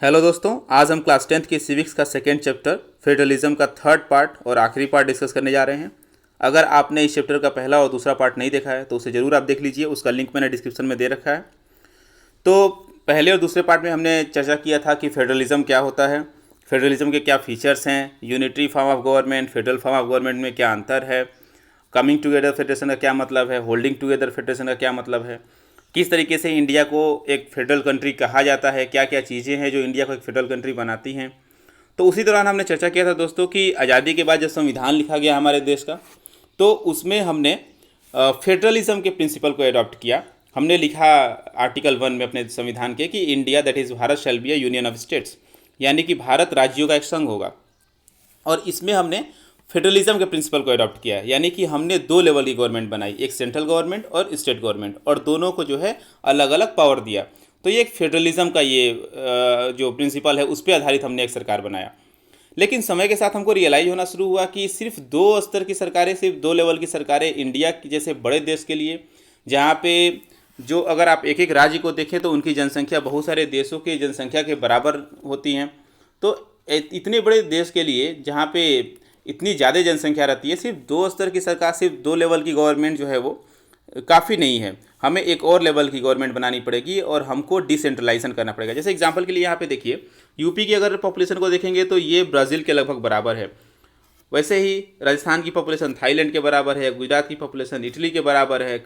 Hello दोस्तों, आज हम क्लास 10th की सिविक्स का सेकेंड चैप्टर फेडरलिज्म का थर्ड पार्ट और आखिरी पार्ट डिस्कस करने जा रहे हैं। अगर आपने इस चैप्टर का पहला और दूसरा पार्ट नहीं देखा है तो उसे ज़रूर आप देख लीजिए, उसका लिंक मैंने डिस्क्रिप्शन में दे रखा है। तो पहले और दूसरे पार्ट में हमने चर्चा किया था कि फेडरलिज्म क्या होता है, फेडरलिज्म के क्या फीचर्स हैं, unitary form of government, federal form of government में क्या अंतर है, कमिंग टुगेदर फेडरेशन का क्या मतलब है, होल्डिंग टुगेदर फेडरेशन का क्या मतलब है, किस तरीके से इंडिया को एक फेडरल कंट्री कहा जाता है, क्या क्या चीज़ें हैं जो इंडिया को एक फेडरल कंट्री बनाती हैं। तो उसी दौरान हमने चर्चा किया था दोस्तों कि आज़ादी के बाद जब संविधान लिखा गया हमारे देश का, तो उसमें हमने फेडरलिज्म के प्रिंसिपल को अडॉप्ट किया। हमने लिखा आर्टिकल 1 में अपने संविधान के कि India that is Bharat shall be a union of states, यानी कि भारत राज्यों का एक संघ होगा। और इसमें हमने फेडरलिज्म के प्रिंसिपल को अडॉप्ट किया है, यानी कि हमने दो लेवल की गवर्नमेंट बनाई, एक सेंट्रल गवर्नमेंट और स्टेट गवर्नमेंट, और दोनों को जो है अलग अलग पावर दिया। तो ये एक फेडरलिज्म का ये जो प्रिंसिपल है उस पर आधारित हमने एक सरकार बनाया। लेकिन समय के साथ हमको रियलाइज होना शुरू हुआ कि सिर्फ दो स्तर की सरकारें, सिर्फ दो लेवल की सरकारें इंडिया जैसे बड़े देश के लिए, जहाँ पे जो अगर आप एक एक राज्य को देखें तो उनकी जनसंख्या बहुत सारे देशों की जनसंख्या के बराबर होती हैं। तो इतने बड़े देश के लिए जहाँ पे इतनी ज़्यादा जनसंख्या रहती है, सिर्फ दो स्तर की सरकार, सिर्फ दो लेवल की गवर्नमेंट जो है वो काफ़ी नहीं है। हमें एक और लेवल की गवर्नमेंट बनानी पड़ेगी और हमको डिसेंट्रलाइजेशन करना पड़ेगा। जैसे एग्जांपल के लिए यहाँ पे देखिए, यूपी की अगर पॉपुलेशन को देखेंगे तो ये ब्राज़ील के लगभग बराबर है। वैसे ही राजस्थान की पॉपुलेशन थाईलैंड के बराबर है, गुजरात की पॉपुलेशन इटली के बराबर है।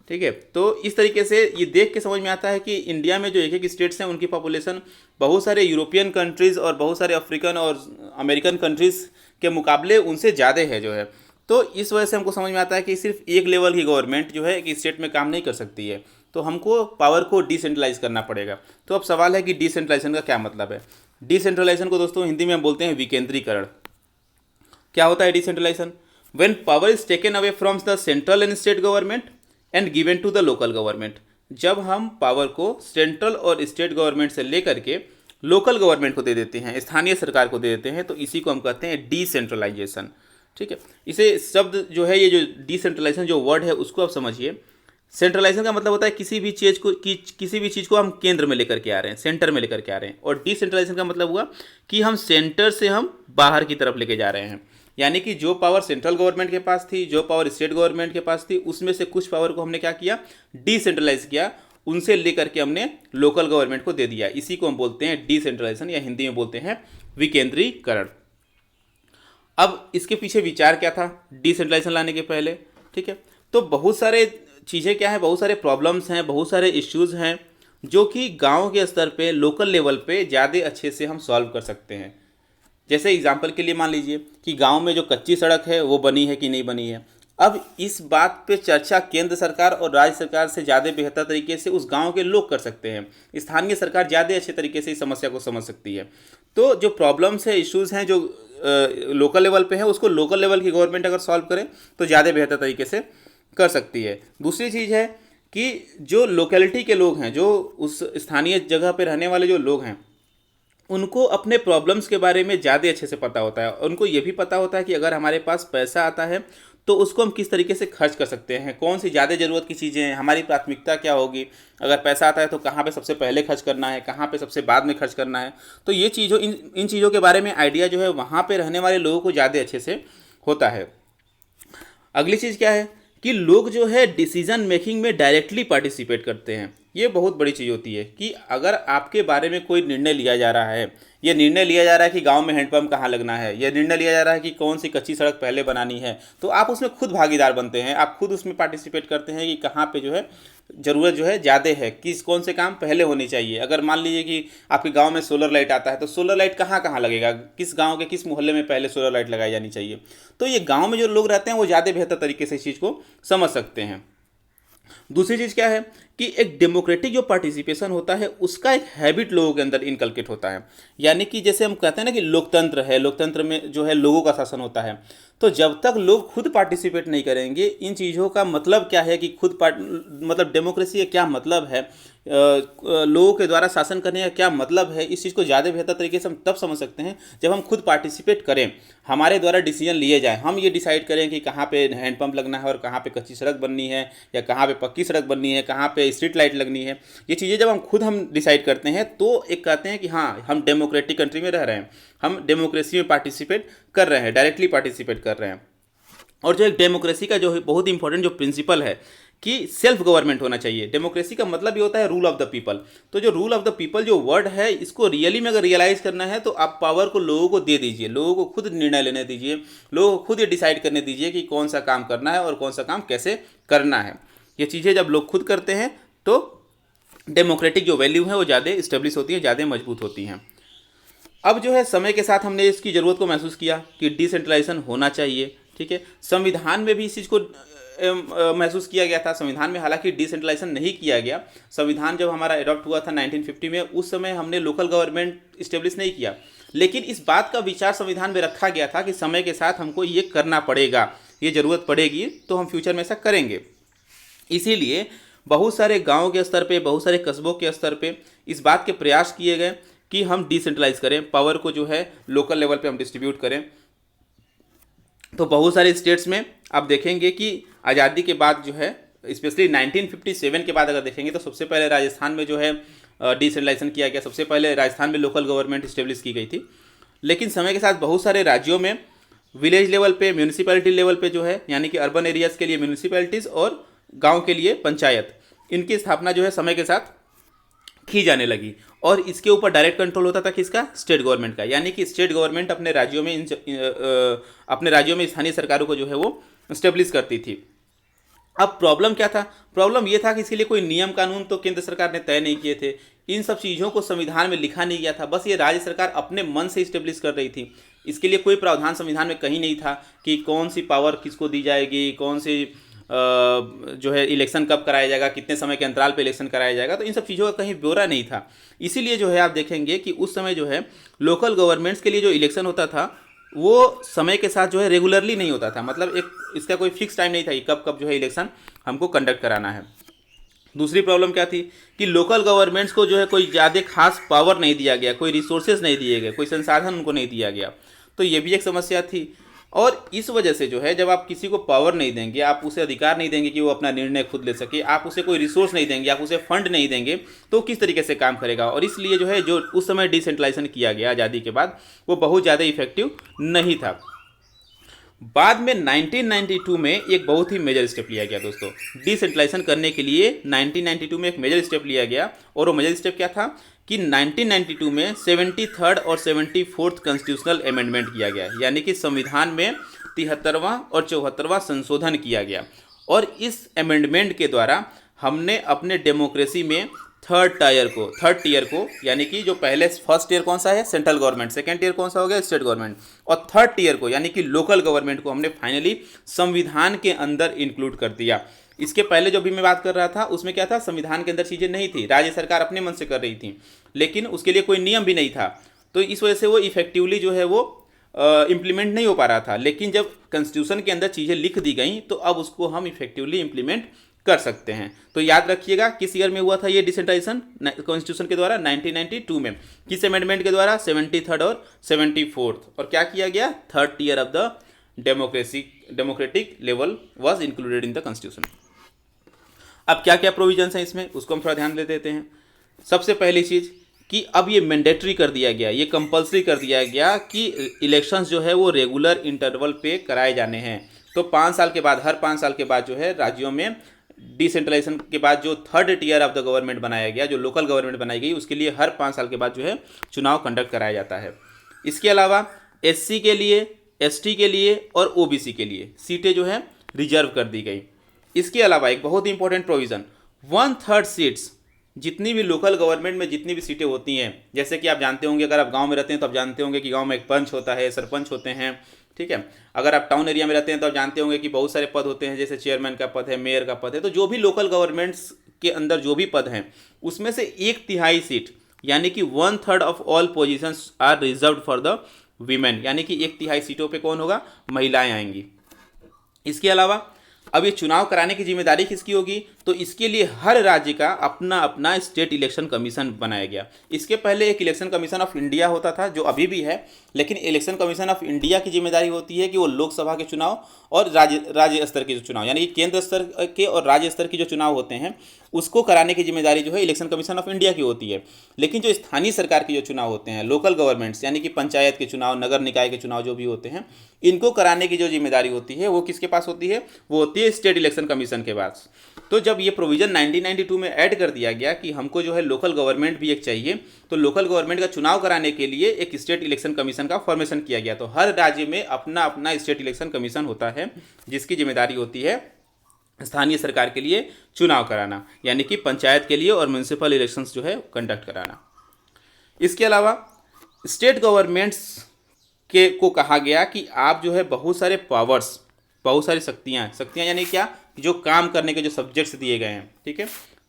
ठीक है, तो इस तरीके से ये देख के समझ में आता है कि इंडिया में जो एक एक स्टेट्स हैं उनकी पॉपुलेशन बहुत सारे यूरोपियन कंट्रीज़ और बहुत सारे अफ्रीकन और अमेरिकन कंट्रीज़ के मुकाबले उनसे ज़्यादा है जो है। तो इस वजह से हमको समझ में आता है कि सिर्फ एक लेवल की गवर्नमेंट जो है एक स्टेट में काम नहीं कर सकती है, तो हमको पावर को डिसेंट्रलाइज करना पड़ेगा। तो अब सवाल है कि डिसेंट्रलाइजेशन का क्या मतलब है। डिसेंट्रलाइजेशन को दोस्तों हिंदी में हम बोलते हैं विकेंद्रीकरण। क्या होता है decentralisation? When power is taken away from the central and state government and given to the local government. जब हम पावर को सेंट्रल और स्टेट गवर्नमेंट से लेकर के लोकल गवर्नमेंट को दे देते हैं, स्थानीय सरकार को दे देते हैं, तो इसी को हम कहते हैं डिसेंट्रलाइजेशन। ठीक है, इसे शब्द जो है, ये जो डिसेंट्रलाइजेशन जो वर्ड है उसको आप समझिए। सेंट्रलाइजेशन का मतलब होता है किसी भी चीज़ को किसी भी चीज़ को हम केंद्र में लेकर के आ रहे हैं, सेंटर में लेकर के आ रहे हैं। और डिसेंट्रलाइजेशन का मतलब हुआ कि हम सेंटर से हम बाहर की तरफ लेके जा रहे हैं, यानी कि जो पावर सेंट्रल गवर्नमेंट के पास थी, जो पावर स्टेट गवर्नमेंट के पास थी, उसमें से कुछ पावर को हमने क्या किया, डिसेंट्रलाइज किया, उनसे लेकर के हमने लोकल गवर्नमेंट को दे दिया। इसी को हम बोलते हैं डिसेंट्रलाइजेशन, या हिंदी में बोलते हैं विकेंद्रीकरण। अब इसके पीछे विचार क्या था डिसेंट्रलाइजेशन लाने के पहले? ठीक है, तो बहुत सारे चीज़ें क्या है, बहुत सारे प्रॉब्लम्स हैं, बहुत सारे इश्यूज़ हैं जो कि गांव के स्तर पे, लोकल लेवल पे ज़्यादा अच्छे से हम सॉल्व कर सकते हैं। जैसे एग्जाम्पल के लिए मान लीजिए कि गांव में जो कच्ची सड़क है वो बनी है कि नहीं बनी है। अब इस बात पे चर्चा केंद्र सरकार और राज्य सरकार से ज़्यादा बेहतर तरीके से उस गांव के लोग कर सकते हैं। स्थानीय सरकार ज़्यादा अच्छे तरीके से इस समस्या को समझ सकती है। तो जो प्रॉब्लम्स है, इश्यूज़ हैं जो लोकल लेवल पे है, उसको लोकल लेवल की गवर्नमेंट अगर सॉल्व करे तो ज़्यादा बेहतर तरीके से कर सकती है। दूसरी चीज़ है कि जो लोकेलिटी के लोग हैं, जो उस स्थानीय जगह पे रहने वाले जो लोग हैं, उनको अपने प्रॉब्लम्स के बारे में ज़्यादा अच्छे से पता होता है। उनको ये भी पता होता है कि अगर हमारे पास पैसा आता है तो उसको हम किस तरीके से खर्च कर सकते हैं, कौन सी ज़्यादा ज़रूरत की चीज़ें हैं, हमारी प्राथमिकता क्या होगी, अगर पैसा आता है तो कहाँ पे सबसे पहले खर्च करना है, कहाँ पे सबसे बाद में खर्च करना है। तो ये चीज़ों इन चीज़ों के बारे में आइडिया जो है वहाँ पे रहने वाले लोगों को ज़्यादा अच्छे से होता है। अगली चीज़ क्या है कि लोग जो है डिसीजन मेकिंग में डायरेक्टली पार्टिसिपेट करते हैं। ये बहुत बड़ी चीज़ होती है कि अगर आपके बारे में कोई निर्णय लिया जा रहा है, ये निर्णय लिया जा रहा है कि गांव में हैंडपंप कहाँ लगना है, यह निर्णय लिया जा रहा है कि कौन सी कच्ची सड़क पहले बनानी है, तो आप उसमें खुद भागीदार बनते हैं, आप खुद उसमें पार्टिसिपेट करते हैं कि कहाँ पे जो है ज़रूरत जो है ज़्यादा है, किस कौन से काम पहले होने चाहिए। अगर मान लीजिए कि आपके गांव में सोलर लाइट आता है तो सोलर लाइट कहाँ कहाँ लगेगा, किस गांव के किस मोहल्ले में पहले सोलर लाइट लगाई जानी चाहिए। तो ये गांव में जो लोग रहते हैं वो ज़्यादा बेहतर तरीके से इस चीज़ को समझ सकते हैं। दूसरी चीज़ क्या है कि एक डेमोक्रेटिक जो पार्टिसिपेशन होता है उसका एक हैबिट लोगों के अंदर इनकलकेट होता है। यानी कि जैसे हम कहते हैं ना कि लोकतंत्र है, लोकतंत्र में जो है लोगों का शासन होता है। तो जब तक लोग खुद पार्टिसिपेट नहीं करेंगे, इन चीज़ों का मतलब क्या है कि मतलब डेमोक्रेसी का क्या मतलब है, लोगों के द्वारा शासन करने का क्या मतलब है, इस चीज़ को ज़्यादा बेहतर तरीके से हम तब समझ सकते हैं जब हम खुद पार्टिसिपेट करें, हमारे द्वारा डिसीजन लिए जाए, हम ये डिसाइड करें कि कहाँ पे हैंडपंप लगना है और कहाँ पे कच्ची सड़क बननी है या कहाँ पे पक्की सड़क बननी है, कहाँ पे पे स्ट्रीट लाइट लगनी है। ये चीज़ें जब हम डिसाइड करते हैं तो एक कहते हैं कि हाँ हम डेमोक्रेटिक कंट्री में रह रहे हैं, हम डेमोक्रेसी में पार्टिसिपेट कर रहे हैं, डायरेक्टली पार्टिसिपेट कर रहे हैं। और जो एक डेमोक्रेसी का जो है बहुत इंपॉर्टेंट जो प्रिंसिपल है कि सेल्फ गवर्नमेंट होना चाहिए। डेमोक्रेसी का मतलब ये होता है रूल ऑफ द पीपल। तो जो रूल ऑफ द पीपल जो वर्ड है, इसको रियली में अगर रियलाइज करना है तो आप पावर को लोगों को दे दीजिए, लोगों को खुद निर्णय लेने दीजिए, लोगों को खुद ये डिसाइड करने दीजिए कि कौन सा काम करना है और कौन सा काम कैसे करना है। ये चीज़ें जब लोग खुद करते हैं तो डेमोक्रेटिक जो वैल्यू है वो ज़्यादा इस्टेब्लिश होती है, ज़्यादा मजबूत होती हैं। अब जो है समय के साथ हमने इसकी ज़रूरत को महसूस किया कि डिसेंट्रलाइजेशन होना चाहिए। ठीक है, संविधान में भी इस चीज़ को महसूस किया गया था। संविधान में हालांकि डिसेंट्रलाइजेशन नहीं किया गया। संविधान जब हमारा अडॉप्ट हुआ था 1950 में, उस समय हमने लोकल गवर्नमेंट इस्टेब्लिश नहीं किया, लेकिन इस बात का विचार संविधान में रखा गया था कि समय के साथ हमको ये करना पड़ेगा, ये ज़रूरत पड़ेगी तो हम फ्यूचर में ऐसा करेंगे। इसीलिए बहुत सारे गाँव के स्तर पर, बहुत सारे कस्बों के स्तर पर इस बात के प्रयास किए गए कि हम डिसेंट्रलाइज करें, पावर को जो है लोकल लेवल पे हम डिस्ट्रीब्यूट करें। तो बहुत सारे स्टेट्स में आप देखेंगे कि आज़ादी के बाद जो है, स्पेशली 1957 के बाद अगर देखेंगे तो सबसे पहले राजस्थान में जो है डिसेंट्रलाइजेशन किया गया। सबसे पहले राजस्थान में लोकल गवर्नमेंट इस्टेब्लिश की गई थी। लेकिन समय के साथ बहुत सारे राज्यों में विलेज लेवल पे, म्यूनिसिपैलिटी लेवल पे जो है, यानी कि अर्बन एरियाज़ के लिए म्यूनिसिपैलिटीज़ और गाँव के लिए पंचायत, इनकी स्थापना जो है समय के साथ की जाने लगी। और इसके ऊपर डायरेक्ट कंट्रोल होता था किसका? स्टेट गवर्नमेंट का। यानी कि स्टेट गवर्नमेंट अपने राज्यों में स्थानीय सरकारों को जो है वो इस्टेब्लिश करती थी। अब प्रॉब्लम क्या था? प्रॉब्लम ये था कि इसके लिए कोई नियम कानून तो केंद्र सरकार ने तय नहीं किए थे। इन सब चीज़ों को संविधान में लिखा नहीं गया था, बस ये राज्य सरकार अपने मन से इस्टेब्लिश कर रही थी। इसके लिए कोई प्रावधान संविधान में कहीं नहीं था कि कौन सी पावर किसको दी जाएगी, कौन सी जो है इलेक्शन कब कराया जाएगा, कितने समय के अंतराल पे इलेक्शन कराया जाएगा। तो इन सब चीज़ों का कहीं ब्यौरा नहीं था। इसीलिए जो है आप देखेंगे कि उस समय जो है लोकल गवर्नमेंट्स के लिए जो इलेक्शन होता था वो समय के साथ जो है रेगुलरली नहीं होता था। मतलब एक इसका कोई फिक्स टाइम नहीं था कि कब कब जो है इलेक्शन हमको कंडक्ट कराना है। दूसरी प्रॉब्लम क्या थी कि लोकल गवर्नमेंट्स को जो है कोई ज़्यादा खास पावर नहीं दिया गया, कोई रिसोर्सेज नहीं दिए गए, कोई संसाधन उनको नहीं दिया गया। तो ये भी एक समस्या थी। और इस वजह से जो है जब आप किसी को पावर नहीं देंगे, आप उसे अधिकार नहीं देंगे कि वो अपना निर्णय खुद ले सके, आप उसे कोई रिसोर्स नहीं देंगे, आप उसे फंड नहीं देंगे, तो किस तरीके से काम करेगा। और इसलिए जो है जो उस समय डिसेंट्रलाइजेशन किया गया आज़ादी के बाद, वो बहुत ज़्यादा इफेक्टिव नहीं था। बाद में 1992 में एक बहुत ही मेजर स्टेप लिया गया दोस्तों। डिसेंट्रलाइजेशन करने के लिए 1992 में एक मेजर स्टेप लिया गया। और वो मेजर स्टेप क्या था कि 1992 में 73rd और 74th कॉन्स्टिट्यूशनल अमेंडमेंट किया गया, यानी कि संविधान में 73वां और 74वां संशोधन किया गया। और इस अमेंडमेंट के द्वारा हमने अपने डेमोक्रेसी में थर्ड टीयर को यानी कि जो पहले फर्स्ट टीयर कौन सा है? Central government. सेकंड टीयर कौन सा हो गया? State government. और थर्ड टीयर को यानी कि लोकल गवर्नमेंट को हमने फाइनली संविधान के अंदर इंक्लूड कर दिया। इसके पहले जो भी मैं बात कर रहा था उसमें क्या था? संविधान के अंदर चीज़ें नहीं थी, राज्य सरकार अपने मन से कर रही थी, लेकिन उसके लिए कोई नियम भी नहीं था। तो इस वजह से वो इफेक्टिवली जो है वो इम्प्लीमेंट नहीं हो पा रहा था। लेकिन जब कॉन्स्टिट्यूशन के अंदर चीज़ें लिख दी गई तो अब उसको हम इफेक्टिवली इम्प्लीमेंट कर सकते हैं। तो याद रखिएगा किस ईयर में हुआ था ये डिसेंट्रलाइजेशन कॉन्स्टिट्यूशन के द्वारा? 1992 में। किस अमेंडमेंट के द्वारा? 73rd और 74th। और क्या किया गया? Third tier of the democratic level was included in the constitution. अब क्या क्या प्रोविजंस हैं इसमें, उसको हम थोड़ा ध्यान दे देते हैं। सबसे पहली चीज़ कि अब ये मैंडेटरी कर दिया गया, ये कंपल्सरी कर दिया गया कि इलेक्शंस जो है वो रेगुलर इंटरवल पे कराए जाने हैं। तो 5 साल के बाद, हर 5 साल के बाद जो है राज्यों में डिसेंट्रलाइजेशन के बाद जो third tier of the government बनाया गया, जो लोकल गवर्नमेंट बनाई गई, उसके लिए हर 5 साल के बाद जो है चुनाव कंडक्ट कराया जाता है। इसके अलावा SC के लिए, ST के लिए और OBC के लिए सीटें जो है रिजर्व कर दी गई। इसके अलावा एक बहुत ही इंपॉर्टेंट प्रोविज़न, 1/3 सीट्स, जितनी भी लोकल गवर्नमेंट में जितनी भी सीटें होती हैं, जैसे कि आप जानते होंगे, अगर आप गांव में रहते हैं तो आप जानते होंगे कि गांव में एक पंच होता है, सरपंच होते हैं, ठीक है। अगर आप टाउन एरिया में रहते हैं तो आप जानते होंगे कि बहुत सारे पद होते हैं, जैसे चेयरमैन का पद है, मेयर का पद है। तो जो भी लोकल गवर्नमेंट्स के अंदर जो भी पद हैं उसमें से 1/3 सीट यानी कि 1/3 of all positions are reserved for the women, यानी कि 1/3 सीटों पे कौन होगा? महिलाएं आएंगी। इसके अलावा अब ये चुनाव कराने की जिम्मेदारी किसकी होगी? तो इसके लिए हर राज्य का अपना अपना स्टेट इलेक्शन कमीशन बनाया गया। इसके पहले एक इलेक्शन कमीशन ऑफ इंडिया होता था, जो अभी भी है, लेकिन इलेक्शन कमीशन ऑफ इंडिया की जिम्मेदारी होती है कि वो लोकसभा के चुनाव और राज्य स्तर के जो चुनाव, यानी कि केंद्र स्तर के और राज्य स्तर के जो चुनाव होते हैं उसको कराने की जिम्मेदारी जो है इलेक्शन कमीशन ऑफ इंडिया की होती है। लेकिन जो स्थानीय सरकार के जो चुनाव होते हैं, लोकल गवर्नमेंट्स, यानी कि पंचायत के चुनाव, नगर निकाय के चुनाव जो भी होते हैं, इनको कराने की जो जिम्मेदारी होती है वो किसके पास होती है? वो होती है स्टेट इलेक्शन कमीशन के पास। तो जब ये प्रोविजन 1992 में ऐड कर दिया गया कि हमको जो है लोकल गवर्नमेंट भी एक चाहिए, तो लोकल गवर्नमेंट का चुनाव कराने के लिए एक स्टेट इलेक्शन कमीशन का फॉर्मेशन किया गया। तो हर राज्य में अपना अपना स्टेट इलेक्शन कमीशन होता है, जिसकी जिम्मेदारी होती है स्थानीय सरकार के लिए चुनाव कराना, यानी कि पंचायत के लिए और म्यूनिसिपल इलेक्शंस जो है कंडक्ट कराना। इसके अलावा स्टेट गवर्नमेंट्स के को कहा गया कि आप जो है बहुत सारे पावर्स, बहुत सारी शक्तियाँ यानी क्या, जो काम करने के जो सब्जेक्ट्स दिए गए हैं, ठीक है,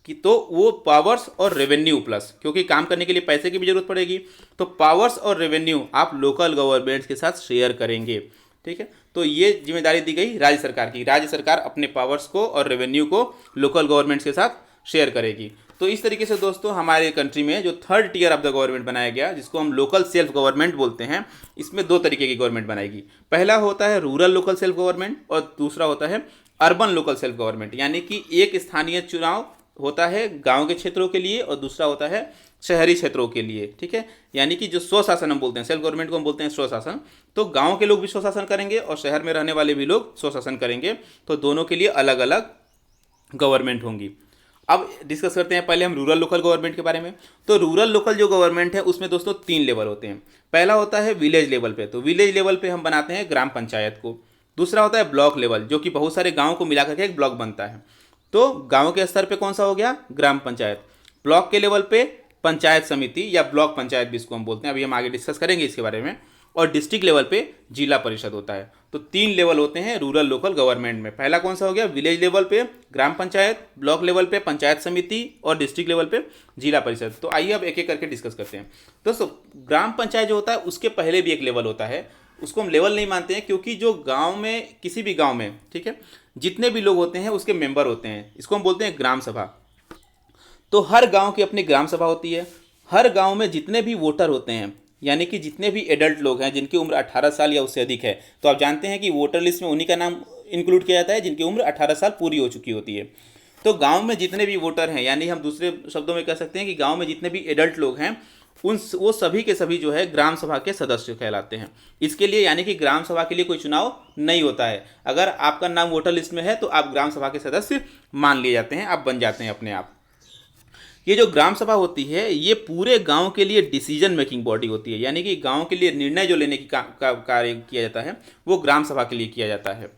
कि तो वो पावर्स और रेवेन्यू प्लस, क्योंकि काम करने के लिए पैसे की भी जरूरत पड़ेगी, तो पावर्स और रेवेन्यू आप लोकल गवर्नमेंट्स के साथ शेयर करेंगे, ठीक है। तो ये जिम्मेदारी दी गई राज्य सरकार की। राज्य सरकार अपने पावर्स को और रेवेन्यू को लोकल गवर्नमेंट्स के साथ शेयर करेगी। तो इस तरीके से दोस्तों हमारे कंट्री में जो third tier of the government बनाया गया, जिसको हम लोकल सेल्फ गवर्नमेंट बोलते हैं, इसमें दो तरीके की गवर्नमेंट बनाएगी। पहला होता है रूरल लोकल सेल्फ गवर्नमेंट और दूसरा होता है अर्बन लोकल सेल्फ गवर्नमेंट, यानी कि एक स्थानीय चुनाव होता है गांव के क्षेत्रों के लिए और दूसरा होता है शहरी क्षेत्रों के लिए, ठीक है। यानी कि जो स्वशासन हम बोलते हैं, सेल्फ गवर्नमेंट को हम बोलते हैं स्वशासन, तो गांव के लोग भी स्वशासन करेंगे और शहर में रहने वाले भी लोग स्वशासन करेंगे, तो दोनों के लिए अलग अलग गवर्नमेंट होंगी। अब डिस्कस करते हैं पहले हम रूरल लोकल गवर्नमेंट के बारे में। तो रूरल लोकल जो गवर्नमेंट है उसमें दोस्तों 3 लेवल होते हैं। पहला होता है विलेज लेवल पे, तो विलेज लेवल पे हम बनाते हैं ग्राम पंचायत को। दूसरा होता है ब्लॉक लेवल, जो कि बहुत सारे गाँव को मिलाकर के एक ब्लॉक बनता है। तो गाँव के स्तर पे कौन सा हो गया? ग्राम पंचायत। ब्लॉक के लेवल पे पंचायत समिति या ब्लॉक पंचायत भी इसको हम बोलते हैं, अभी हम आगे डिस्कस करेंगे इसके बारे में। और डिस्ट्रिक्ट लेवल पे जिला परिषद होता है। तो 3 लेवल होते हैं रूरल लोकल गवर्नमेंट में। पहला कौन सा हो गया? विलेज लेवल पे ग्राम पंचायत, ब्लॉक लेवल पे पंचायत समिति और डिस्ट्रिक्ट लेवल पे जिला परिषद। तो आइए अब एक एक करके डिस्कस करते हैं। दोस्तों ग्राम पंचायत जो होता है उसके पहले भी एक लेवल होता है, उसको हम लेवल नहीं मानते हैं, क्योंकि जो गाँव में, किसी भी गाँव में, ठीक है, जितने भी लोग होते हैं उसके मेंबर होते हैं, इसको हम बोलते हैं ग्राम सभा। तो हर गांव की अपनी ग्राम सभा होती है। हर गांव में जितने भी वोटर होते हैं, यानी कि जितने भी एडल्ट लोग हैं जिनकी उम्र 18 साल या उससे अधिक है, तो आप जानते हैं कि वोटर लिस्ट में उन्हीं का नाम इंक्लूड किया जाता है जिनकी उम्र 18 साल पूरी हो चुकी होती है। तो गांव में जितने भी वोटर हैं, यानी हम दूसरे शब्दों में कह सकते हैं कि गांव में जितने भी एडल्ट लोग हैं वो सभी के सभी जो है ग्राम सभा के सदस्य कहलाते हैं। इसके लिए यानी कि ग्राम सभा के लिए कोई चुनाव नहीं होता है। अगर आपका नाम वोटर लिस्ट में है तो आप ग्राम सभा के सदस्य मान लिए जाते हैं, आप बन जाते हैं अपने आप। ये जो ग्राम सभा होती है ये पूरे गांव के लिए डिसीजन मेकिंग बॉडी होती है, यानी कि गांव के लिए निर्णय जो लेने की कार्य किया जाता है वो ग्राम सभा के लिए किया जाता है।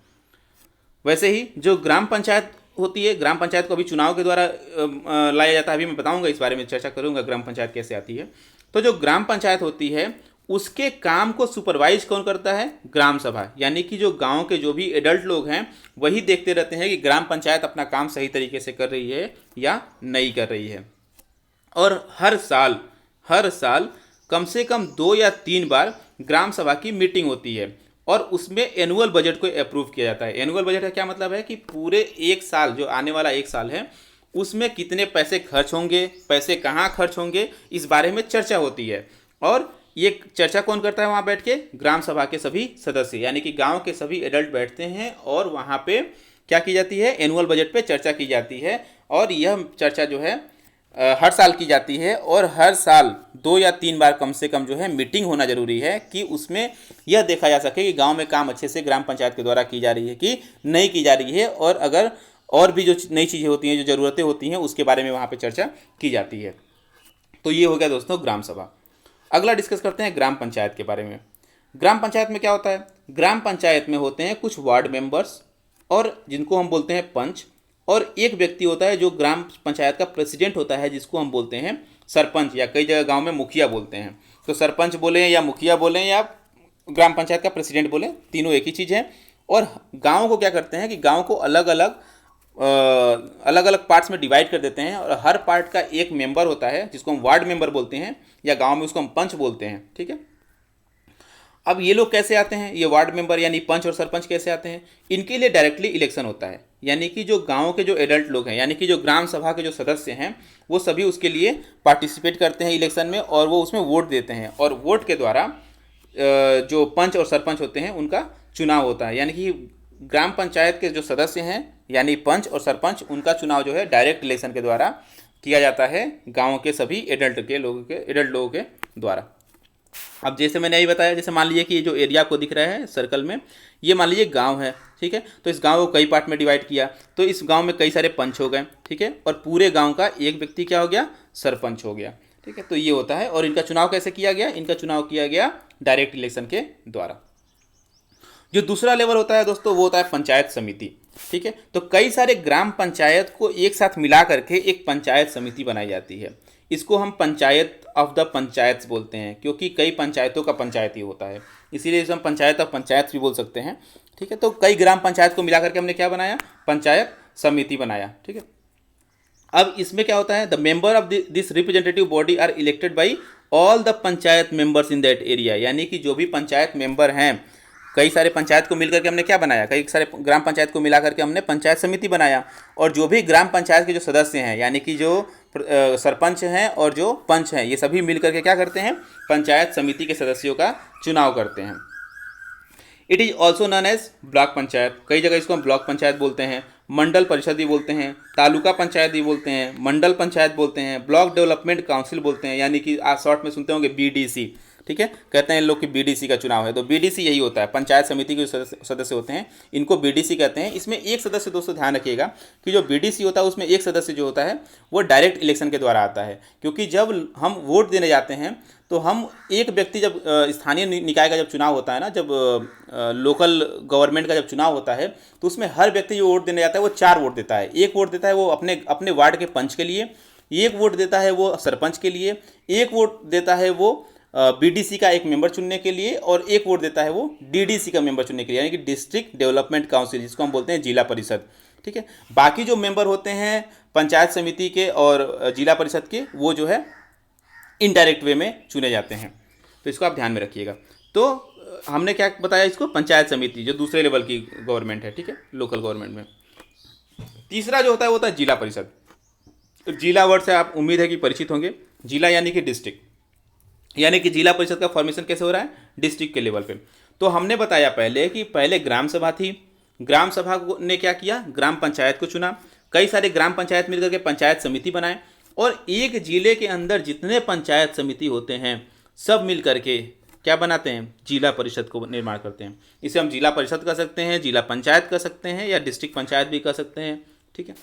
वैसे ही जो ग्राम पंचायत होती है, ग्राम पंचायत को अभी चुनाव के द्वारा लाया जाता है, अभी मैं बताऊंगा, इस बारे में चर्चा करूंगा ग्राम पंचायत कैसे आती है। तो जो ग्राम पंचायत होती है उसके काम को सुपरवाइज कौन करता है? ग्राम सभा। यानी कि जो गांव के जो भी एडल्ट लोग हैं वही देखते रहते हैं कि ग्राम पंचायत अपना काम सही तरीके से कर रही है या नहीं कर रही है। और हर साल कम से कम 2 या 3 बार ग्राम सभा की मीटिंग होती है और उसमें एनुअल बजट को अप्रूव किया जाता है। एनुअल बजट का क्या मतलब है कि पूरे एक साल, जो आने वाला एक साल है, उसमें कितने पैसे खर्च होंगे, पैसे कहाँ खर्च होंगे, इस बारे में चर्चा होती है। और ये चर्चा कौन करता है वहाँ बैठ के? ग्राम सभा के सभी सदस्य, यानी कि गांव के सभी एडल्ट बैठते हैं और वहाँ पे क्या की जाती है? एनुअल बजट पे चर्चा की जाती है। और यह चर्चा जो है हर साल की जाती है और हर साल 2 या 3 बार कम से कम जो है मीटिंग होना जरूरी है कि उसमें यह देखा जा सके कि गांव में काम अच्छे से ग्राम पंचायत के द्वारा की जा रही है कि नहीं की जा रही है, और अगर और भी जो नई चीज़ें होती हैं, जो ज़रूरतें होती हैं, उसके बारे में वहाँ पे चर्चा की जाती है। तो ये हो गया दोस्तों ग्राम सभा। अगला डिस्कस करते हैं ग्राम पंचायत के बारे में। ग्राम पंचायत में क्या होता है? ग्राम पंचायत में होते हैं कुछ वार्ड मेंबर्स और जिनको हम बोलते हैं पंच, और एक व्यक्ति होता है जो ग्राम पंचायत का प्रेसिडेंट होता है, जिसको हम बोलते हैं सरपंच, या कई जगह गांव में मुखिया बोलते हैं। तो सरपंच बोलें या मुखिया बोलें या ग्राम पंचायत का प्रेसिडेंट बोलें, तीनों एक ही चीज़ है। और गाँव को क्या करते हैं कि गाँव को अलग अलग पार्ट्स में डिवाइड कर देते हैं और हर पार्ट का एक मेंबर होता है जिसको हम वार्ड मेंबर बोलते हैं, या गाँव में उसको हम पंच बोलते हैं, ठीक है। अब ये लोग कैसे आते हैं, ये वार्ड मेंबर यानी पंच और सरपंच कैसे आते हैं, इनके लिए डायरेक्टली इलेक्शन होता है, यानी कि जो गांव के जो एडल्ट लोग हैं, यानी कि जो ग्राम सभा के जो सदस्य हैं, वो सभी उसके लिए पार्टिसिपेट करते हैं इलेक्शन में, और वो उसमें वोट देते हैं, और वोट के द्वारा जो पंच और सरपंच होते हैं उनका चुनाव होता है। यानी कि ग्राम पंचायत के जो सदस्य हैं यानी पंच और सरपंच, उनका चुनाव जो है डायरेक्ट इलेक्शन के द्वारा किया जाता है गाँव के सभी एडल्ट लोगों के द्वारा। अब जैसे मैंने यही बताया, जैसे मान लीजिए कि जो एरिया आपको दिख रहा है सर्कल में, ये मान लीजिए गांव है, ठीक है। तो इस गांव को कई पार्ट में डिवाइड किया, तो इस गांव में कई सारे पंच हो गए, ठीक है, और पूरे गांव का एक व्यक्ति क्या हो गया, सरपंच हो गया, ठीक है। तो ये होता है, और इनका चुनाव कैसे किया गया, इनका चुनाव किया गया डायरेक्ट इलेक्शन के द्वारा। जो दूसरा लेवल होता है दोस्तों, वो होता है पंचायत समिति, ठीक है। तो कई सारे ग्राम पंचायत को एक साथ मिला करके एक पंचायत समिति बनाई जाती है। इसको हम पंचायत ऑफ द पंचायत बोलते हैं, क्योंकि कई पंचायतों का पंचायत ही होता है, इसीलिए इसे हम पंचायत ऑफ पंचायत भी बोल सकते हैं, ठीक है। तो कई ग्राम पंचायत को मिला करके हमने क्या बनाया, पंचायत समिति बनाया, ठीक है। अब इसमें क्या होता है, the member of this representative body are elected by all the panchayat members in that area, यानी कि जो भी पंचायत मेंबर हैं, कई सारे पंचायत को मिलकर के हमने क्या बनाया, कई सारे ग्राम पंचायत को मिला करके हमने पंचायत समिति बनाया, और जो भी ग्राम पंचायत के जो सदस्य हैं, यानी कि जो सरपंच हैं और जो पंच हैं, ये सभी मिलकर के क्या करते हैं, पंचायत समिति के सदस्यों का चुनाव करते हैं। It is also known as block panchayat, कई जगह इसको हम ब्लॉक पंचायत बोलते हैं, मंडल परिषद भी बोलते हैं, तालुका पंचायत भी बोलते हैं, मंडल पंचायत बोलते हैं, ब्लॉक डेवलपमेंट काउंसिल बोलते हैं, यानी कि आप शॉर्ट में सुनते होंगे BDC, ठीक है। कहते हैं इन लोग कि BDC का चुनाव है, तो BDC यही होता है, पंचायत समिति के सदस्य होते हैं, इनको BDC कहते हैं। इसमें एक सदस्य दोस्तों ध्यान रखिएगा कि जो BDC होता है उसमें एक सदस्य जो होता है वो डायरेक्ट इलेक्शन के द्वारा आता है, क्योंकि जब हम वोट देने जाते हैं तो हम एक व्यक्ति, जब स्थानीय निकाय का जब चुनाव होता है ना, जब लोकल गवर्नमेंट का जब चुनाव होता है, तो उसमें हर व्यक्ति जो वोट देने जाता है वो 4 वोट देता है। एक वोट देता है वो अपने वार्ड के पंच के लिए, एक वोट देता है वो सरपंच के लिए, एक वोट देता है वो BDC का एक मेंबर चुनने के लिए, और एक वोट देता है वो DDC का मेंबर चुनने के लिए, यानी कि डिस्ट्रिक्ट डेवलपमेंट काउंसिल, जिसको हम बोलते हैं जिला परिषद, ठीक है। बाकी जो मेंबर होते हैं पंचायत समिति के और जिला परिषद के, वो जो है इनडायरेक्ट वे में चुने जाते हैं, तो इसको आप ध्यान में रखिएगा। तो हमने क्या बताया, इसको पंचायत समिति जो दूसरे लेवल की गवर्नमेंट है, ठीक है, लोकल गवर्नमेंट में। तीसरा जो होता है वो होता है जिला परिषद। तो जिला वर्ड से आप उम्मीद है कि परिचित होंगे। जिला यानी कि डिस्ट्रिक्ट, यानी कि जिला परिषद का फॉर्मेशन कैसे हो रहा है, डिस्ट्रिक्ट के लेवल पे। तो हमने बताया पहले कि पहले ग्राम सभा थी, ग्राम सभा ने क्या किया, ग्राम पंचायत को चुना, कई सारे ग्राम पंचायत मिलकर के पंचायत समिति बनाए, और एक जिले के अंदर जितने पंचायत समिति होते हैं सब मिल करके क्या बनाते हैं, जिला परिषद को निर्माण करते हैं। इसे हम जिला परिषद कह सकते हैं, जिला पंचायत कह सकते हैं, या डिस्ट्रिक्ट पंचायत भी कह सकते हैं, ठीक है।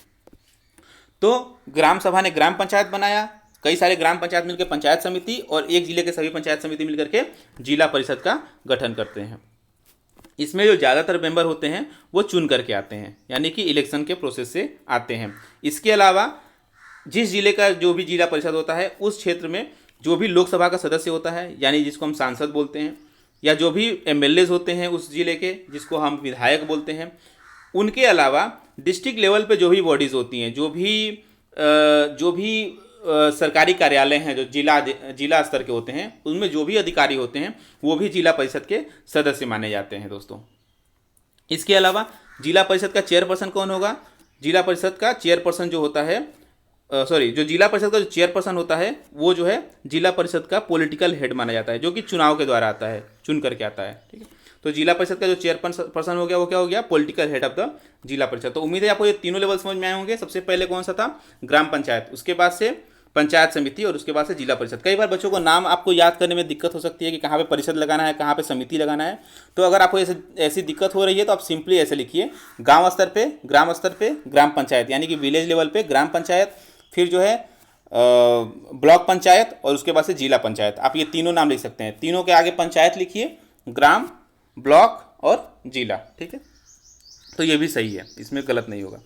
तो ग्राम सभा ने ग्राम पंचायत बनाया, कई सारे ग्राम पंचायत मिलकर पंचायत समिति, और एक जिले के सभी पंचायत समिति मिलकर के जिला परिषद का गठन करते हैं। इसमें जो ज़्यादातर मेंबर होते हैं वो चुन करके आते हैं, यानी कि इलेक्शन के प्रोसेस से आते हैं। इसके अलावा जिस जिले का जो भी जिला परिषद होता है, उस क्षेत्र में जो भी लोकसभा का सदस्य होता है, यानी जिसको हम सांसद बोलते हैं, या जो भी MLAs होते हैं उस जिले के, जिसको हम विधायक बोलते हैं, उनके अलावा डिस्ट्रिक्ट लेवल पे जो भी बॉडीज़ होती हैं, जो भी सरकारी कार्यालय हैं जो जिला स्तर के होते हैं, उनमें जो भी अधिकारी होते हैं वो भी जिला परिषद के सदस्य माने जाते हैं दोस्तों। इसके अलावा जिला परिषद का चेयरपर्सन कौन होगा, जिला परिषद का चेयरपर्सन जो होता है, जो जिला परिषद का जो चेयरपर्सन होता है वो जो है जिला परिषद का पॉलिटिकल हेड माना जाता है, जो कि चुनाव के द्वारा आता है, चुन करके आता है, ठीक है। तो जिला परिषद का जो चेयरपर्सन हो गया वो क्या हो गया, पॉलिटिकल हेड ऑफ द जिला परिषद। तो उम्मीद है आपको ये तीनों लेवल समझ में आए होंगे। सबसे पहले कौन सा था, ग्राम पंचायत, उसके बाद से पंचायत समिति, और उसके बाद से जिला परिषद। कई बार बच्चों को नाम आपको याद करने में दिक्कत हो सकती है कि कहाँ पे परिषद लगाना है, कहाँ पे समिति लगाना है। तो अगर आपको ऐसी दिक्कत हो रही है तो आप सिंपली ऐसे लिखिए, गांव स्तर पे, ग्राम स्तर पे ग्राम पंचायत, यानी कि विलेज लेवल पे ग्राम पंचायत, फिर जो है ब्लॉक पंचायत, और उसके बाद से जिला पंचायत। आप ये तीनों नाम लिख सकते हैं, तीनों के आगे पंचायत लिखिए, ग्राम, ब्लॉक और जिला, ठीक है। तो ये भी सही है, इसमें गलत नहीं होगा।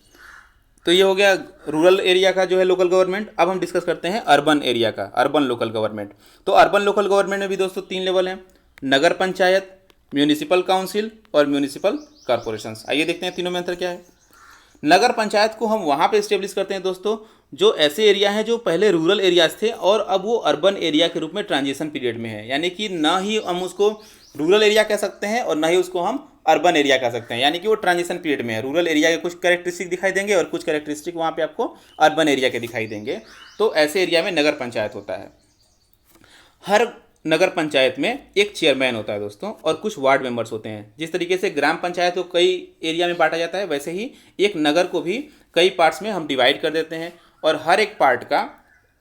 तो ये हो गया रूरल एरिया का जो है लोकल गवर्नमेंट। अब हम डिस्कस करते हैं अर्बन एरिया का, अर्बन लोकल गवर्नमेंट। तो अर्बन लोकल गवर्नमेंट में भी दोस्तों 3 लेवल हैं, नगर पंचायत, म्यूनिसिपल काउंसिल और म्यूनिसिपल कॉर्पोरेशंस। आइए देखते हैं तीनों में अंतर क्या है। नगर पंचायत को हम वहाँ पे इस्टेब्लिश करते हैं दोस्तों जो ऐसे एरिया हैं जो पहले रूरल एरियाज थे और अब वो अर्बन एरिया के रूप में ट्रांजिशन पीरियड में है, यानी कि ना ही हम उसको रूरल एरिया कह सकते हैं और ना ही उसको हम अर्बन एरिया कह सकते हैं, यानी कि वो ट्रांजिशन पीरियड में है। रूरल एरिया के कुछ कैरेक्टरिस्टिक दिखाई देंगे और कुछ कैरेक्टरिस्टिक वहाँ पे आपको अर्बन एरिया के दिखाई देंगे। तो ऐसे एरिया में नगर पंचायत होता है। हर नगर पंचायत में एक चेयरमैन होता है दोस्तों, और कुछ वार्ड मेंबर्स होते हैं। जिस तरीके से ग्राम पंचायत को कई एरिया में बांटा जाता है, वैसे ही एक नगर को भी कई पार्ट्स में हम डिवाइड कर देते हैं, और हर एक पार्ट का,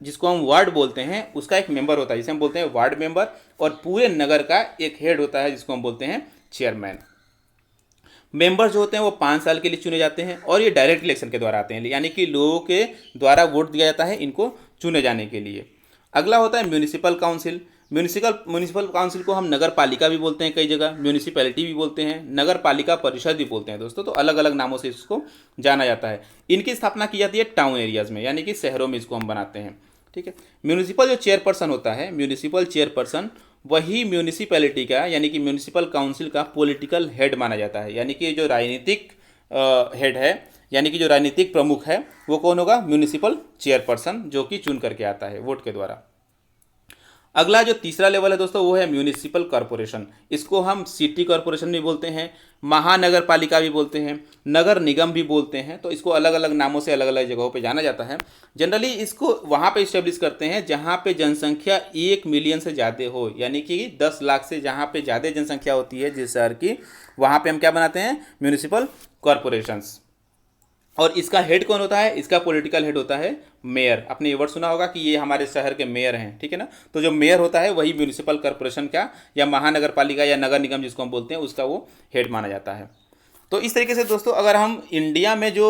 जिसको हम वार्ड बोलते हैं, उसका एक मेंबर होता है जिसे हम बोलते हैं वार्ड मेंबर, और पूरे नगर का एक हेड होता है जिसको हम बोलते हैं चेयरमैन। मेंबर्स जो होते हैं वो 5 साल के लिए चुने जाते हैं और ये डायरेक्ट इलेक्शन के द्वारा आते हैं, यानी कि लोगों के द्वारा वोट दिया जाता है इनको चुने जाने के लिए। अगला होता है म्यूनिसिपल काउंसिल। म्यूनिसिपल काउंसिल को हम नगर पालिका भी बोलते हैं, कई जगह म्यूनिसिपैलिटी भी बोलते हैं, नगर पालिका परिषद भी बोलते हैं दोस्तों। तो अलग अलग नामों से इसको जाना जाता है। इनकी स्थापना की जाती है टाउन एरियाज़ में, यानी कि शहरों में इसको हम बनाते हैं, ठीक है। म्यूनिसिपल जो चेयरपर्सन होता है, म्यूनिसिपल चेयरपर्सन, वही म्यूनिसिपैलिटी का यानी कि म्यूनिसिपल काउंसिल का पॉलिटिकल हेड माना जाता है, यानी कि जो राजनीतिक हेड है, यानी कि जो राजनीतिक प्रमुख है, वो कौन होगा? म्यूनिसिपल चेयरपर्सन, जो कि चुन करके आता है वोट के द्वारा। अगला जो तीसरा लेवल है दोस्तों, वो है म्यूनिसिपल कॉरपोरेशन। इसको हम सिटी कॉरपोरेशन भी बोलते हैं, महानगर पालिका भी बोलते हैं, नगर निगम भी बोलते हैं। तो इसको अलग अलग नामों से अलग अलग जगहों पे जाना जाता है। जनरली इसको वहाँ पे इस्टेब्लिश करते हैं जहाँ पे जनसंख्या 1 मिलियन से ज़्यादा हो, यानी कि 10 लाख से जहाँ पे ज़्यादा जनसंख्या होती है जिस शहर की, वहाँ पे हम क्या बनाते हैं? Municipal corporations. और इसका हेड कौन होता है? इसका पॉलिटिकल हेड होता है मेयर। आपने ये वर्ड सुना होगा कि ये हमारे शहर के मेयर हैं, ठीक है ना। तो जो मेयर होता है वही म्यूनिसिपल कॉरपोरेशन का या महानगर पालिका या नगर निगम जिसको हम बोलते हैं, उसका वो हेड माना जाता है। तो इस तरीके से दोस्तों, अगर हम इंडिया में जो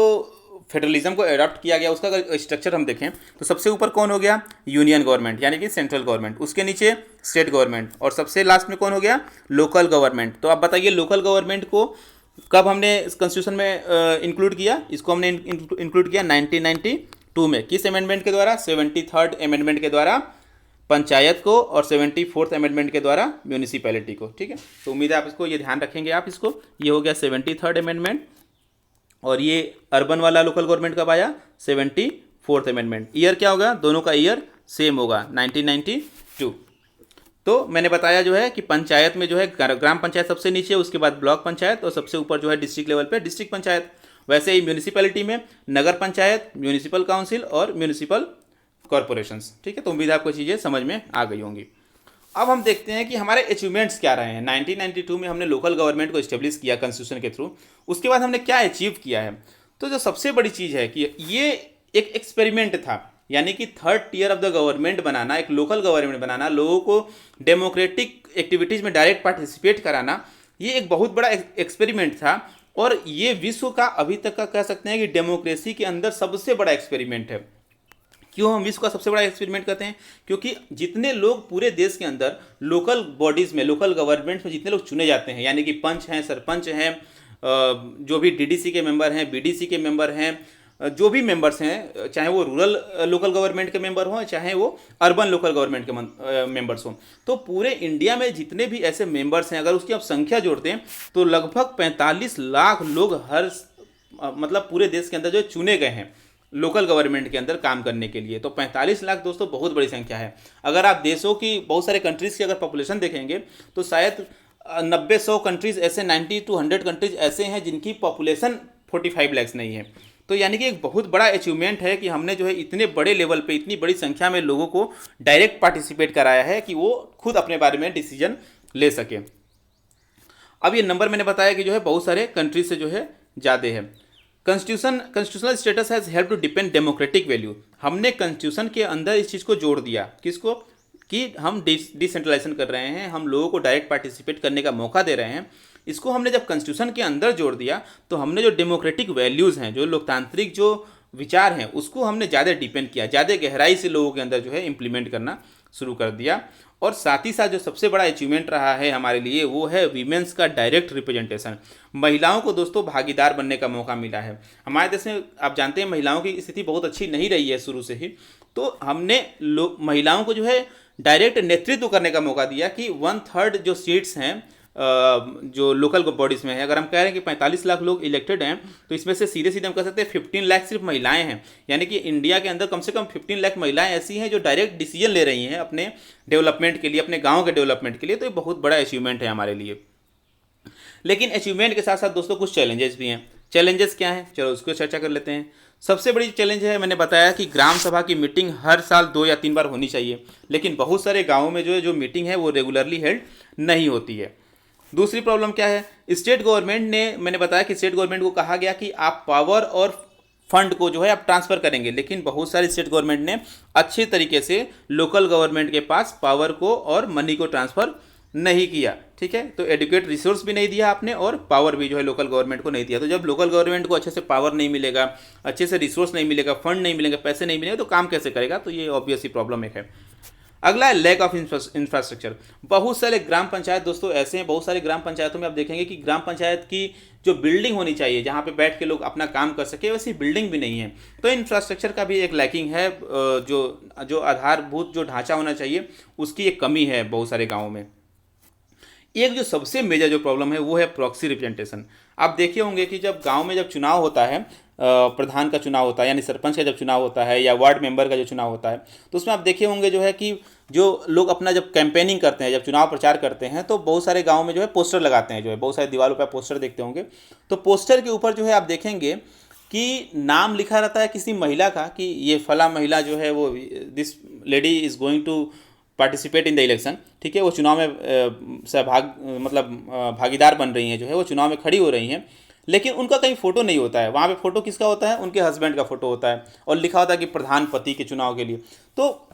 फेडरलिज्म को अडॉप्ट किया गया उसका अगर स्ट्रक्चर हम देखें तो सबसे ऊपर कौन हो गया? यूनियन गवर्नमेंट, यानी कि सेंट्रल गवर्नमेंट। उसके नीचे स्टेट गवर्नमेंट, और सबसे लास्ट में कौन हो गया? Local government. तो आप बताइए, लोकल गवर्नमेंट को कब हमने इस कॉन्स्टिट्यूशन में इंक्लूड किया? इसको हमने इंक्लूड किया 1992 में। किस अमेंडमेंट के द्वारा? 73rd अमेंडमेंट के द्वारा पंचायत को, और 74th अमेंडमेंट के द्वारा म्यूनिसिपैलिटी को, ठीक है। तो उम्मीद है आप इसको ये ध्यान रखेंगे। आप इसको, ये हो गया 73rd अमेंडमेंट, और ये अर्बन वाला लोकल गवर्नमेंट कब आया? 74th amendment. ईयर क्या होगा? दोनों का ईयर सेम होगा, 1992। तो मैंने बताया जो है कि पंचायत में जो है ग्राम पंचायत सबसे नीचे, उसके बाद ब्लॉक पंचायत, और सबसे ऊपर जो है डिस्ट्रिक्ट लेवल पे डिस्ट्रिक्ट पंचायत। वैसे ही म्यूनिसिपैलिटी में नगर पंचायत, म्यूनिसिपल काउंसिल और म्यूनिसिपल कॉरपोरेशंस, ठीक है। तो उम्मीद है आपको चीज़ें समझ में आ गई होंगी। अब हम देखते हैं कि हमारे अचीवमेंट्स क्या रहे हैं। 1992 में हमने लोकल गवर्नमेंट को इस्टेब्लिश किया कॉन्स्टिट्यूशन के थ्रू, उसके बाद हमने क्या अचीव किया है। तो जो सबसे बड़ी चीज़ है कि ये एक एक्सपेरिमेंट था, यानी कि 3rd tier of the government बनाना, एक लोकल गवर्नमेंट बनाना, लोगों को डेमोक्रेटिक एक्टिविटीज़ में डायरेक्ट पार्टिसिपेट कराना, ये एक बहुत बड़ा एक्सपेरिमेंट था। और ये विश्व का अभी तक का कह सकते हैं कि डेमोक्रेसी के अंदर सबसे बड़ा एक्सपेरिमेंट है। क्यों हम विश्व का सबसे बड़ा एक्सपेरिमेंट कहते हैं? क्योंकि जितने लोग पूरे देश के अंदर लोकल बॉडीज़ में, लोकल गवर्नमेंट में जितने लोग चुने जाते हैं, यानी कि पंच हैं, सरपंच हैं, जो भी डीडीसी के मेंबर हैं, बीडीसी के मेंबर हैं, जो भी मेंबर्स हैं, चाहे वो रूरल लोकल गवर्नमेंट के मेंबर हों, चाहे वो अर्बन लोकल गवर्नमेंट के मेंबर्स हों, तो पूरे इंडिया में जितने भी ऐसे मेंबर्स हैं, अगर उसकी आप संख्या जोड़ते हैं तो लगभग 45 लाख लोग हर मतलब पूरे देश के अंदर जो चुने गए हैं लोकल गवर्नमेंट के अंदर काम करने के लिए। तो 45 लाख दोस्तों बहुत बड़ी संख्या है। अगर आप देशों की, बहुत सारे कंट्रीज़ की अगर पॉपुलेशन देखेंगे तो शायद 90-100 कंट्रीज़ ऐसे, 90 to 100 कंट्रीज़ ऐसे हैं जिनकी पॉपुलेशन 45 लाख नहीं है। तो यानी कि एक बहुत बड़ा अचीवमेंट है कि हमने जो है इतने बड़े लेवल पे, इतनी बड़ी संख्या में लोगों को डायरेक्ट पार्टिसिपेट कराया है कि वो खुद अपने बारे में डिसीजन ले सके। अब ये नंबर मैंने बताया कि जो है बहुत सारे कंट्रीज से जो है ज़्यादा है। Constitutional status has help to depend democratic value. हमने कॉन्स्टिट्यूशन के अंदर इस चीज़ को जोड़ दिया, किसको? कि हम डिसेंट्रलाइजेशन कर रहे हैं, हम लोगों को डायरेक्ट पार्टिसिपेट करने का मौका दे रहे हैं। इसको हमने जब कॉन्स्टिट्यूशन के अंदर जोड़ दिया तो हमने जो डेमोक्रेटिक वैल्यूज़ हैं, जो लोकतांत्रिक जो विचार हैं, उसको हमने ज़्यादा डिपेंड किया, ज़्यादा गहराई से लोगों के अंदर जो है इम्प्लीमेंट करना शुरू कर दिया। और साथ ही साथ जो सबसे बड़ा अचीवमेंट रहा है हमारे लिए वो है वीमेंस का डायरेक्ट रिप्रेजेंटेशन। महिलाओं को दोस्तों भागीदार बनने का मौका मिला है। हमारे देश में आप जानते हैं महिलाओं की स्थिति बहुत अच्छी नहीं रही है शुरू से ही, तो हमने महिलाओं को जो है डायरेक्ट नेतृत्व करने का मौका दिया कि 1/3 जो सीट्स हैं जो लोकल बॉडीज़ में है, अगर हम कह रहे हैं कि 45 लाख लोग इलेक्टेड हैं, तो इसमें से सीधे सीधे हम कह सकते हैं 15 लाख सिर्फ महिलाएं हैं। यानी कि इंडिया के अंदर कम से कम 15 लाख महिलाएं ऐसी हैं जो डायरेक्ट डिसीजन ले रही हैं अपने डेवलपमेंट के लिए, अपने गाँव के डेवलपमेंट के लिए। तो ये बहुत बड़ा अचीवमेंट है हमारे लिए। लेकिन अचीवमेंट के साथ साथ दोस्तों कुछ चैलेंजेस भी हैं। चैलेंजेस क्या हैं, चलो उसको चर्चा कर लेते हैं। सबसे बड़ी चैलेंज है, मैंने बताया कि ग्राम सभा की मीटिंग हर साल 2 या 3 बार होनी चाहिए, लेकिन बहुत सारे गाँवों में जो मीटिंग है वो रेगुलरली हेल्ड नहीं होती है। दूसरी प्रॉब्लम क्या है, स्टेट गवर्नमेंट ने, मैंने बताया कि स्टेट गवर्नमेंट को कहा गया कि आप पावर और फंड को जो है आप ट्रांसफ़र करेंगे, लेकिन बहुत सारी स्टेट गवर्नमेंट ने अच्छे तरीके से लोकल गवर्नमेंट के पास पावर को और मनी को ट्रांसफ़र नहीं किया। ठीक है, तो एडुकेट रिसोर्स भी नहीं दिया आपने और पावर भी जो है लोकल गवर्नमेंट को नहीं दिया। तो जब लोकल गवर्नमेंट को अच्छे से पावर नहीं मिलेगा, अच्छे से रिसोर्स नहीं मिलेगा, फंड नहीं मिलेंगे, पैसे नहीं मिलेंगे, तो काम कैसे करेगा? तो ये ऑब्वियस ही प्रॉब्लम एक है। अगला है लैक ऑफ इंफ्रास्ट्रक्चर। बहुत सारे ग्राम पंचायत दोस्तों ऐसे हैं, बहुत सारे ग्राम पंचायतों में आप देखेंगे कि ग्राम पंचायत की जो बिल्डिंग होनी चाहिए जहाँ पे बैठ के लोग अपना काम कर सके, वैसी बिल्डिंग भी नहीं है। तो इंफ्रास्ट्रक्चर का भी एक लैकिंग है, जो आधारभूत जो ढांचा होना चाहिए उसकी एक कमी है बहुत सारे गाँवों में। एक जो सबसे मेजर जो प्रॉब्लम है वो है प्रॉक्सी रिप्रेजेंटेशन। आप देखे होंगे कि जब गांव में जब चुनाव होता है, प्रधान का चुनाव होता है यानी सरपंच का जब चुनाव होता है या वार्ड मेंबर का जो चुनाव होता है, तो उसमें आप देखे होंगे जो है कि जो लोग अपना जब कैंपेनिंग करते हैं, जब चुनाव प्रचार करते हैं, तो बहुत सारे गाँव में जो है पोस्टर लगाते हैं, जो है बहुत सारे दीवारों पर पोस्टर देखते होंगे। तो पोस्टर के ऊपर जो है आप देखेंगे कि नाम लिखा रहता है किसी महिला का कि ये फला महिला जो है वो this lady is going to participate in the election. ठीक है, वो चुनाव में भागीदार बन रही हैं, जो है वो चुनाव में खड़ी हो रही हैं, लेकिन उनका कहीं फ़ोटो नहीं होता है। वहाँ पे फ़ोटो किसका होता है? उनके हस्बैंड का फ़ोटो होता है और लिखा होता है कि प्रधान पति के चुनाव के लिए। तो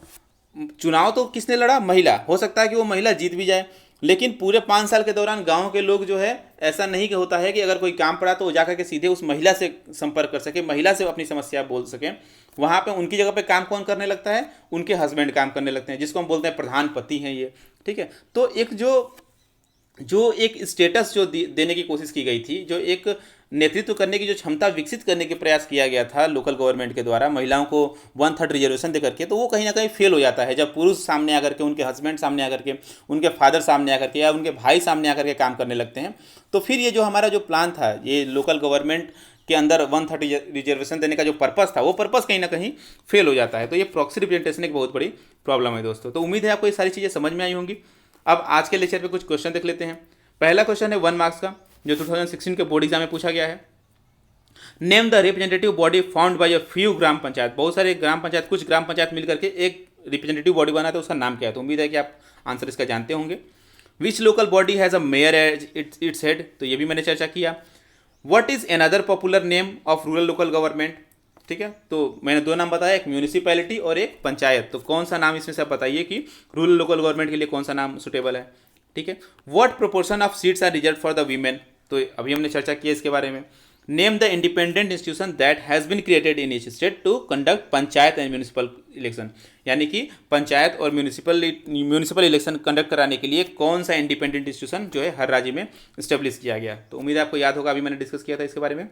चुनाव तो किसने लड़ा? महिला। हो सकता है कि वो महिला जीत भी जाए, लेकिन पूरे 5 साल के दौरान गांव के लोग जो है ऐसा नहीं कि होता है कि अगर कोई काम पड़ा तो वो जाकर के सीधे उस महिला से संपर्क कर सके, महिला से अपनी समस्या बोल सकें। वहाँ पे उनकी जगह पे काम कौन करने लगता है? उनके हस्बैंड काम करने लगते हैं, जिसको हम बोलते हैं प्रधान पति हैं ये। ठीक है, तो एक जो एक स्टेटस जो देने की कोशिश की गई थी, जो एक नेतृत्व करने की जो क्षमता विकसित करने के प्रयास किया गया था लोकल गवर्नमेंट के द्वारा महिलाओं को 1/3 रिजर्वेशन दे करके, तो वो कहीं ना कहीं फेल हो जाता है जब पुरुष सामने आकर के, उनके हस्बैंड सामने आकर के, उनके फादर सामने आकर के या उनके भाई सामने आकर के काम करने लगते हैं। तो फिर ये जो हमारा जो प्लान था, ये लोकल गवर्नमेंट के अंदर 1/3 रिजर्वेशन देने का जो पर्पस था, वो पर्पस कहीं ना कहीं फेल हो जाता है। तो ये प्रॉक्सी रिप्रेजेंटेशन एक बहुत बड़ी प्रॉब्लम है दोस्तों। तो उम्मीद है आपको ये सारी चीज़ें समझ में आई होंगी। अब आज के लेक्चर पे कुछ क्वेश्चन देख लेते हैं। पहला क्वेश्चन है 1 मार्क्स का, जो 2016 के बोर्ड एग्जाम में पूछा गया है। Name the representative body found by a few gram panchayat. बहुत सारे ग्राम पंचायत, कुछ ग्राम पंचायत मिल करके एक रिप्रेजेंटेटिव बॉडी बना, तो उसका नाम क्या है? तो उम्मीद है कि आप आंसर इसका जानते होंगे। Which local body has a mayor as its head, तो ये भी मैंने चर्चा किया। What is another popular name of rural local government? ठीक है, तो मैंने 2 नाम बताया, एक म्यूनिसिपैलिटी और एक पंचायत। तो कौन सा नाम इसमें से आप बताइए कि रूरल लोकल गवर्नमेंट के लिए कौन सा नाम सुटेबल है। ठीक है, what proportion of seats are reserve for the women? तो अभी हमने चर्चा की है इसके बारे में। Name the independent institution that has been created in each state to conduct panchayat and municipal election. यानी कि पंचायत और म्यूनिसिपल इलेक्शन कंडक्ट कराने के लिए कौन सा इंडिपेंडेंट इंस्टीट्यूशन जो है हर राज्य में इस्टेब्लिश किया गया। तो उम्मीद है आपको याद होगा, अभी मैंने डिस्कस किया था इसके बारे में।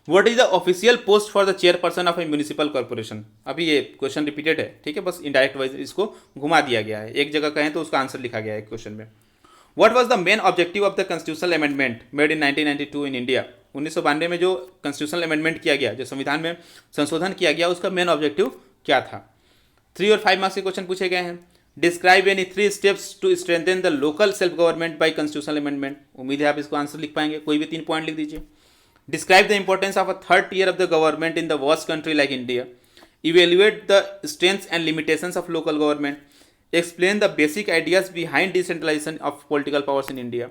What is the official post for the chairperson of A municipal corporation? अभी ये क्वेश्चन रिपीटेड है, ठीक है, बस इंडायरेक्ट वाइज इसको घुमा दिया गया है। एक जगह कहें तो उसका आंसर लिखा गया है क्वेश्चन में। What was the main objective of the constitutional amendment made in 1992 in India? 1992 में जो कॉन्स्टिट्यूशनल अमेंडमेंट किया गया, जो संविधान में संशोधन किया गया, उसका मेन ऑब्जेक्टिव क्या था? 3 और 5 मार्क्स के क्वेश्चन पूछे गए हैं। Describe any 3 steps to strengthen the local self government by constitutional amendment. उम्मीद है आप इसको आंसर लिख पाएंगे, कोई भी 3 पॉइंट लिख दीजिए। Describe the importance of a third tier of the government in the vast country like India. Evaluate the strengths and limitations of local government. Explain the basic ideas behind decentralization of political powers in India.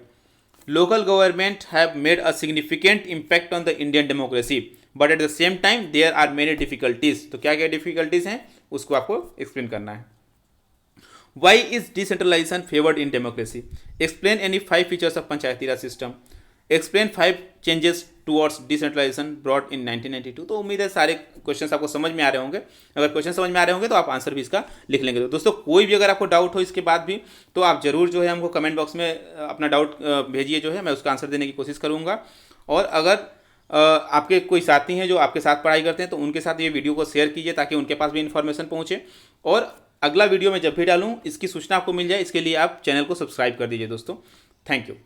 Local government have made a significant impact on the Indian democracy, but at the same time there are many difficulties. तो क्या क्या difficulties हैं उसको आपको explain करना है। Why is decentralization favored in democracy? Explain any 5 features of Panchayati Raj system. Explain 5 changes towards decentralization brought in 1992। तो उम्मीद है सारे क्वेश्चंस आपको समझ में आ रहे होंगे। अगर क्वेश्चन समझ में आ रहे होंगे तो आप आंसर भी इसका लिख लेंगे। तो दोस्तों कोई भी अगर आपको डाउट हो इसके बाद भी, तो आप जरूर जो है हमको कमेंट बॉक्स में अपना डाउट भेजिए, जो है मैं उसका आंसर देने की कोशिश करूँगा। और अगर आपके कोई साथी हैं जो आपके साथ पढ़ाई करते हैं, तो उनके साथ ये वीडियो को शेयर कीजिए ताकि उनके पास भी इन्फॉर्मेशन पहुँचे। और अगला वीडियो मैं जब भी डालूँ इसकी सूचना आपको मिल जाए, इसके लिए आप चैनल को सब्सक्राइब कर दीजिए दोस्तों। Thank you.